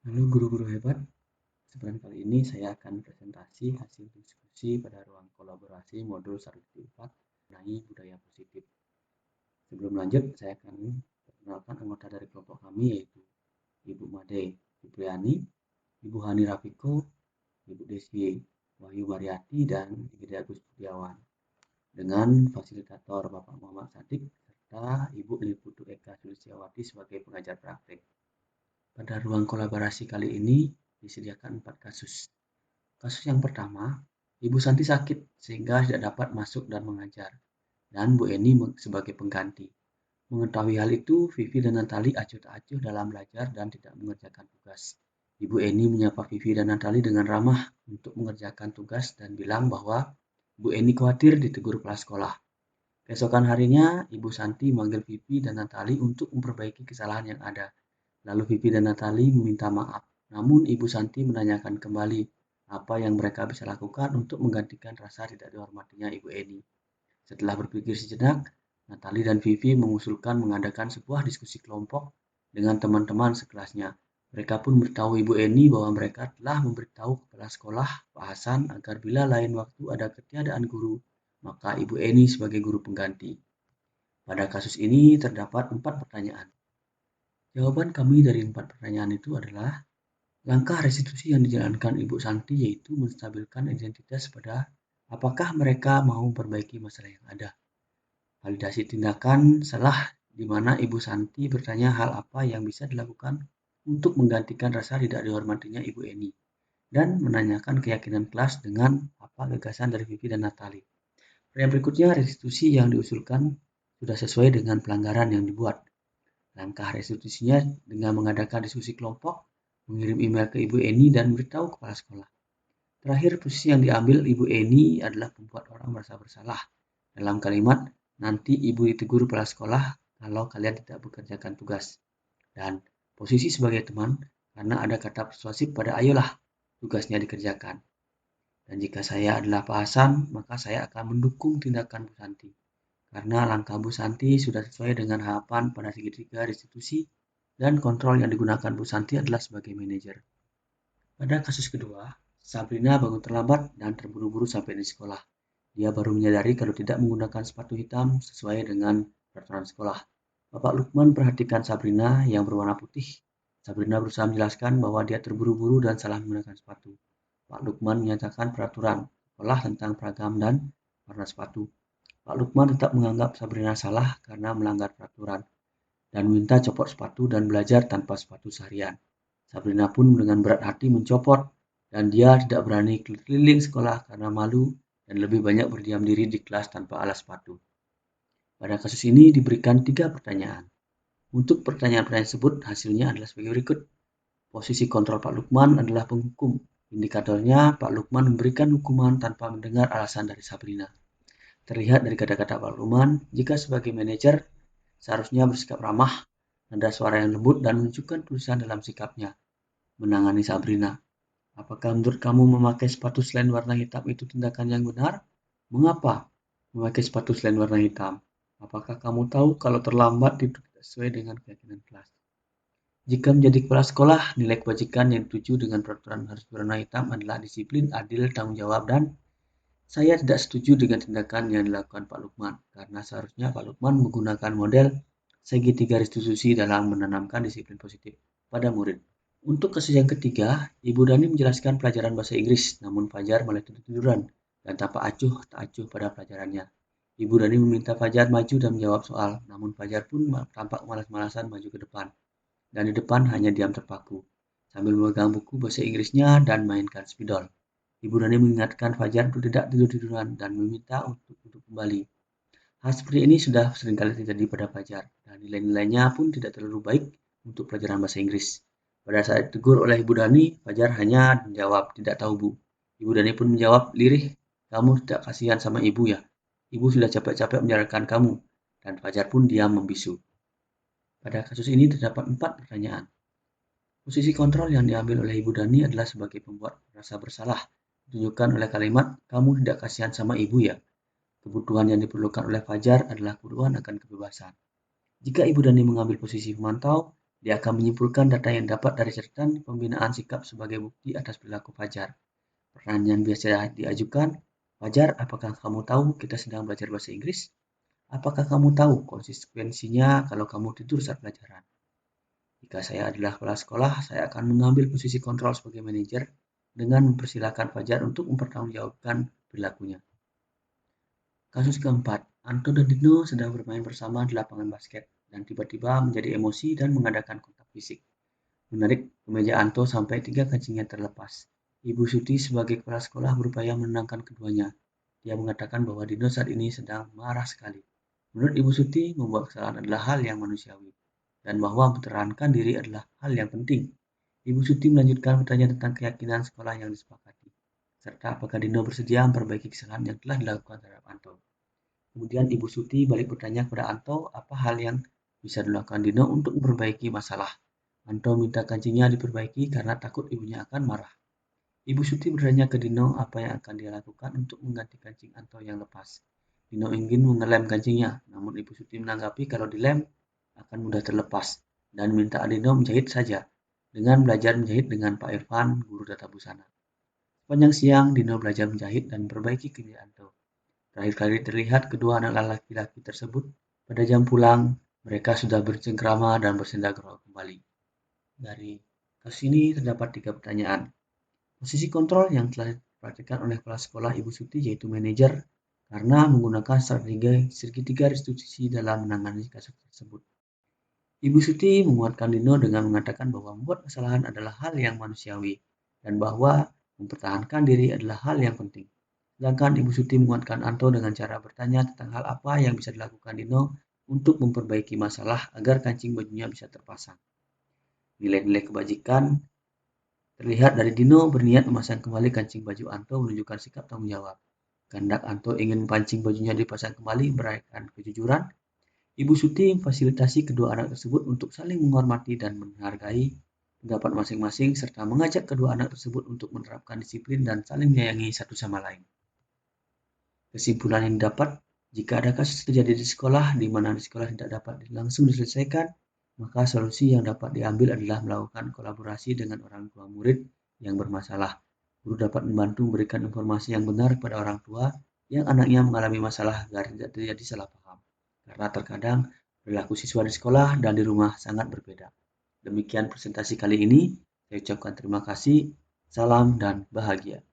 Halo guru-guru hebat, kesempatan kali ini saya akan presentasi hasil diskusi pada ruang kolaborasi modul 1.4 mengenai budaya positif. Sebelum lanjut, saya akan perkenalkan anggota dari kelompok kami yaitu Ibu Made Cipriani, Ibu Hani Rafiko, Ibu Desi Wahyu Mariati, dan Ibu Agus Setiawan. Dengan fasilitator Bapak Muhammad Sadik serta Ibu Liputu Eka Sulistiawati sebagai pengajar praktek. Pada ruang kolaborasi kali ini disediakan 4 kasus. Kasus yang pertama, Ibu Santi sakit sehingga tidak dapat masuk dan mengajar, dan Bu Eni sebagai pengganti. Mengetahui hal itu, Vivi dan Natali acuh tak acuh dalam belajar dan tidak mengerjakan tugas. Ibu Eni menyapa Vivi dan Natali dengan ramah untuk mengerjakan tugas dan bilang bahwa Bu Eni khawatir ditegur kepala sekolah. Keesokan harinya, Ibu Santi memanggil Vivi dan Natali untuk memperbaiki kesalahan yang ada. Lalu Vivi dan Natali meminta maaf. Namun Ibu Santi menanyakan kembali apa yang mereka bisa lakukan untuk menggantikan rasa tidak dihormatinya Ibu Eni. Setelah berpikir sejenak, Natali dan Vivi mengusulkan mengadakan sebuah diskusi kelompok dengan teman-teman sekelasnya. Mereka pun beritahu Ibu Eni bahwa mereka telah memberitahu kepala sekolah Pak Hasan agar bila lain waktu ada ketiadaan guru, maka Ibu Eni sebagai guru pengganti. Pada kasus ini terdapat 4 pertanyaan. Jawaban kami dari 4 pertanyaan itu adalah langkah restitusi yang dijalankan Ibu Santi yaitu menstabilkan identitas pada apakah mereka mau memperbaiki masalah yang ada. Validasi tindakan salah di mana Ibu Santi bertanya hal apa yang bisa dilakukan untuk menggantikan rasa tidak dihormatinya Ibu Eni dan menanyakan keyakinan kelas dengan apa gagasan dari Vivi dan Natali. Yang berikutnya restitusi yang diusulkan sudah sesuai dengan pelanggaran yang dibuat. Langkah restitusinya dengan mengadakan diskusi kelompok, mengirim email ke Ibu Eni dan memberitahu kepala sekolah. Terakhir, posisi yang diambil Ibu Eni adalah membuat orang merasa bersalah. Dalam kalimat, nanti Ibu ditegur kepala sekolah kalau kalian tidak bekerjakan tugas. Dan posisi sebagai teman, karena ada kata persuasif pada ayolah, tugasnya dikerjakan. Dan jika saya adalah Pak Hasan, maka saya akan mendukung tindakan Bu Santi. Karena langkah Bu Santi sudah sesuai dengan harapan pada segitiga restitusi dan kontrol yang digunakan Bu Santi adalah sebagai manajer. Pada kasus kedua, Sabrina bangun terlambat dan terburu-buru sampai di sekolah. Dia baru menyadari kalau tidak menggunakan sepatu hitam sesuai dengan peraturan sekolah. Bapak Lukman perhatikan Sabrina yang berwarna putih. Sabrina berusaha menjelaskan bahwa dia terburu-buru dan salah menggunakan sepatu. Pak Lukman menyatakan peraturan sekolah tentang seragam dan warna sepatu. Pak Lukman tetap menganggap Sabrina salah karena melanggar peraturan dan meminta copot sepatu dan belajar tanpa sepatu seharian. Sabrina pun dengan berat hati mencopot dan dia tidak berani keliling sekolah karena malu dan lebih banyak berdiam diri di kelas tanpa alas sepatu. Pada kasus ini diberikan 3 pertanyaan. Untuk pertanyaan-pertanyaan tersebut hasilnya adalah sebagai berikut. Posisi kontrol Pak Lukman adalah penghukum. Indikatornya Pak Lukman memberikan hukuman tanpa mendengar alasan dari Sabrina. Terlihat dari kata-kata Pak Lukman, jika sebagai manajer seharusnya bersikap ramah, nada suara yang lembut dan menunjukkan tulisan dalam sikapnya. Menangani Sabrina. Apakah menurut kamu memakai sepatu selain warna hitam itu tindakan yang benar? Mengapa memakai sepatu selain warna hitam? Apakah kamu tahu kalau terlambat itu tidak sesuai dengan keyakinan kelas? Jika menjadi kepala sekolah, nilai kebajikan yang dituju dengan peraturan harus berwarna hitam adalah disiplin, adil, tanggung jawab, dan saya tidak setuju dengan tindakan yang dilakukan Pak Lukman, karena seharusnya Pak Lukman menggunakan model segitiga restitusi dalam menanamkan disiplin positif pada murid. Untuk kasus yang ketiga, Ibu Dani menjelaskan pelajaran bahasa Inggris, namun Fajar malah tidur-tiduran dan tampak acuh tak acuh pada pelajarannya. Ibu Dani meminta Fajar maju dan menjawab soal, namun Fajar pun tampak malas-malasan maju ke depan, dan di depan hanya diam terpaku, sambil memegang buku bahasa Inggrisnya dan mainkan spidol. Ibu Dani mengingatkan Fajar untuk tidak tidur-tiduran dan meminta untuk duduk kembali. Hal seperti ini sudah seringkali terjadi pada Fajar, dan nilai-nilainya pun tidak terlalu baik untuk pelajaran bahasa Inggris. Pada saat ditegur oleh Ibu Dani, Fajar hanya menjawab, tidak tahu Bu. Ibu Dani pun menjawab, lirih, kamu tidak kasihan sama Ibu ya? Ibu sudah capek-capek menjalankan kamu. Dan Fajar pun diam membisu. Pada kasus ini terdapat 4 pertanyaan. Posisi kontrol yang diambil oleh Ibu Dani adalah sebagai pembuat rasa bersalah. Ditunjukkan oleh kalimat, kamu tidak kasihan sama Ibu ya? Kebutuhan yang diperlukan oleh Fajar adalah kebutuhan akan kebebasan. Jika Ibu Dani mengambil posisi pemantau, Dia akan menyimpulkan data yang dapat dari catatan pembinaan sikap sebagai bukti atas perilaku Fajar. Pertanyaan biasa diajukan, Fajar, apakah kamu tahu kita sedang belajar bahasa Inggris? Apakah kamu tahu konsekuensinya kalau kamu tidur saat pelajaran? Jika saya adalah kepala sekolah, saya akan mengambil posisi kontrol sebagai manajer dengan mempersilahkan Fajar untuk mempertanggungjawabkan perilakunya. Kasus keempat, Anto dan Dino sedang bermain bersama di lapangan basket dan tiba-tiba menjadi emosi dan mengadakan kontak fisik. Menarik kemeja Anto sampai 3 kancingnya terlepas. Ibu Suti sebagai kepala sekolah berupaya menenangkan keduanya. Dia mengatakan bahwa Dino saat ini sedang marah sekali. Menurut Ibu Suti, membuat kesalahan adalah hal yang manusiawi dan bahwa mempertahankan diri adalah hal yang penting. Ibu Suti melanjutkan bertanya tentang keyakinan sekolah yang disepakati, serta apakah Dino bersedia memperbaiki kesalahan yang telah dilakukan terhadap Anto. Kemudian Ibu Suti balik bertanya kepada Anto apa hal yang bisa dilakukan Dino untuk memperbaiki masalah. Anto minta kancingnya diperbaiki karena takut ibunya akan marah. Ibu Suti bertanya ke Dino apa yang akan dia lakukan untuk mengganti kancing Anto yang lepas. Dino ingin mengelem kancingnya, namun Ibu Suti menanggapi kalau dilem akan mudah terlepas dan minta Dino menjahit saja dengan belajar menjahit dengan Pak Irfan, guru tata busana. Sepanjang siang, Dino belajar menjahit dan memperbaiki kemeja Anto. Terakhir kali terlihat kedua anak laki-laki tersebut pada jam pulang, mereka sudah bercengkrama dan bersenda gurau kembali. Dari kasus ini terdapat 3 pertanyaan. Posisi kontrol yang telah dipraktikkan oleh kepala sekolah Ibu Suti yaitu manajer karena menggunakan strategi segitiga restitusi dalam menangani kasus tersebut. Ibu Suti menguatkan Dino dengan mengatakan bahwa membuat kesalahan adalah hal yang manusiawi dan bahwa mempertahankan diri adalah hal yang penting. Sedangkan Ibu Suti menguatkan Anto dengan cara bertanya tentang hal apa yang bisa dilakukan Dino untuk memperbaiki masalah agar kancing bajunya bisa terpasang. Nilai-nilai kebajikan terlihat dari Dino berniat memasang kembali kancing baju Anto menunjukkan sikap tanggung jawab. Kehendak Anto ingin pancing bajunya dipasang kembali berakhirkan kejujuran. Ibu Suti memfasilitasi kedua anak tersebut untuk saling menghormati dan menghargai pendapat masing-masing serta mengajak kedua anak tersebut untuk menerapkan disiplin dan saling menyayangi satu sama lain. Kesimpulan yang didapat, jika ada kasus terjadi di sekolah di mana di sekolah tidak dapat langsung diselesaikan, maka solusi yang dapat diambil adalah melakukan kolaborasi dengan orang tua murid yang bermasalah. Guru dapat membantu memberikan informasi yang benar kepada orang tua yang anaknya mengalami masalah agar tidak terjadi salah paham. Karena terkadang perilaku siswa di sekolah dan di rumah sangat berbeda. Demikian presentasi kali ini. Saya ucapkan terima kasih. Salam dan bahagia.